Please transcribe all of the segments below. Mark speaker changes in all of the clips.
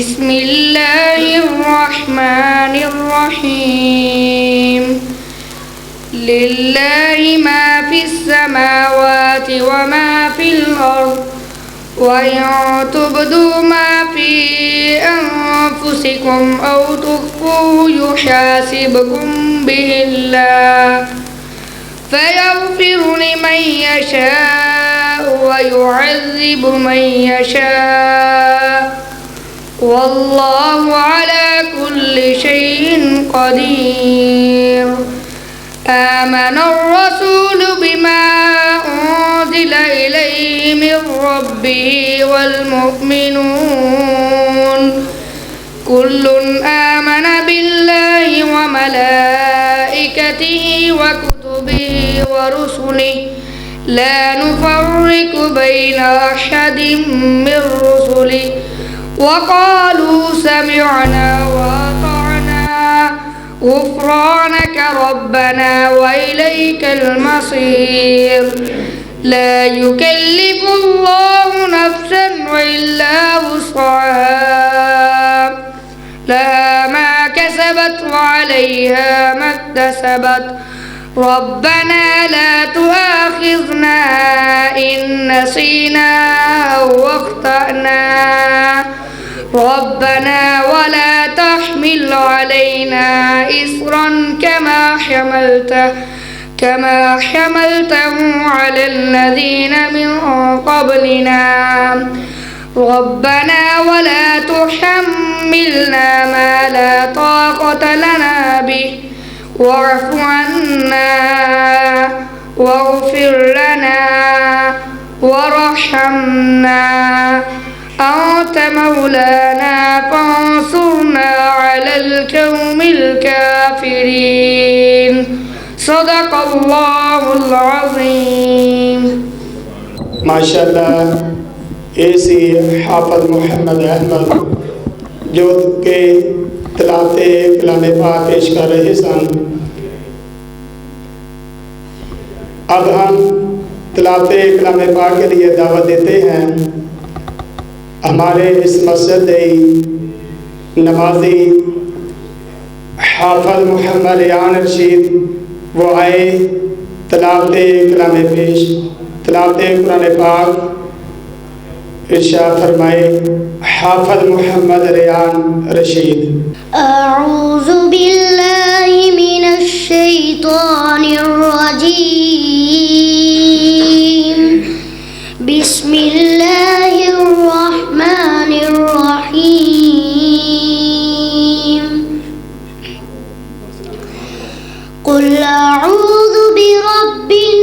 Speaker 1: بسم الله الرحمن الرحيم لله ما في السماوات وما في الأرض وإن تبدوا ما في أنفسكم أو تخفوه يحاسبكم به الله فيغفر لمن يشاء ويعذب من يشاء والله على كل شيء قدير آمن الرسول بما أنزل إليه من ربه والمؤمنون كل آمن بالله وملائكته وكتبه ورسله لا نفرق بين أحد من رسله وقالوا سمعنا وأطعنا غفرانك ربنا وإليك المصير لا يكلف الله نفسا إلا وسعها لها ما كسبت وعليها ما اكتسبت ربنا لا تؤاخذنا إن نسينا أو أخطأنا ربنا ولا تحمل علينا إصرا كما حملته على الذين من قبلنا ربنا ولا تحملنا ما لا طاقة لنا به واعف عنا واغفر لنا وارحمنا أنت مولانا فانصرنا على القوم الكافرين صدق الله العظيم
Speaker 2: माशाअल्लाह ऐसी हाफिज मोहम्मद अहमद जो के तलाते कलाम पाक पेश कर रहे सन। अब हम तलाते कलाम पाक के लिए दावत देते हैं। हमारे इस मस्जिद नमाजी हाफिज मोहम्मद रियान रशीद वो आए तलाते कलाम पेश तलाते कुरान पाक इरशाद फरमाए हाफिज मोहम्मद रियान रशीद।
Speaker 3: अऊज़ु बिल्लाहि मिनश शैतानिर रजीम बिस्मिल्लाहिर रहमानिर रहीम कुल अऊज़ु बिरब्बिन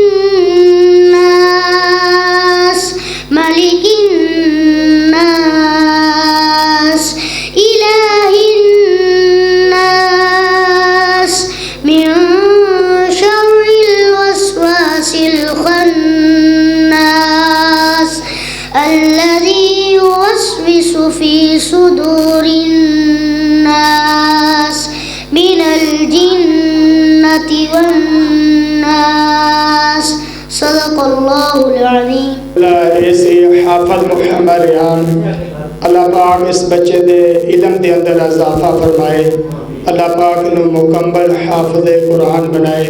Speaker 3: नास मलिकिन नास इलाहिन नास मिन शर्रिल वस्वासिल खन्नास الذي يوسوس في صدور الناس من الجنة والناس صدق الله العظيم।
Speaker 2: ऐसे हाफिज मोहम्मद रियान अल्लाह पाक इस बच्चे दे इल्म दे अंदर इजाफा फरमाए। अल्लाह पाक नू मुकम्मल हाफिज़ कुरान बनाए।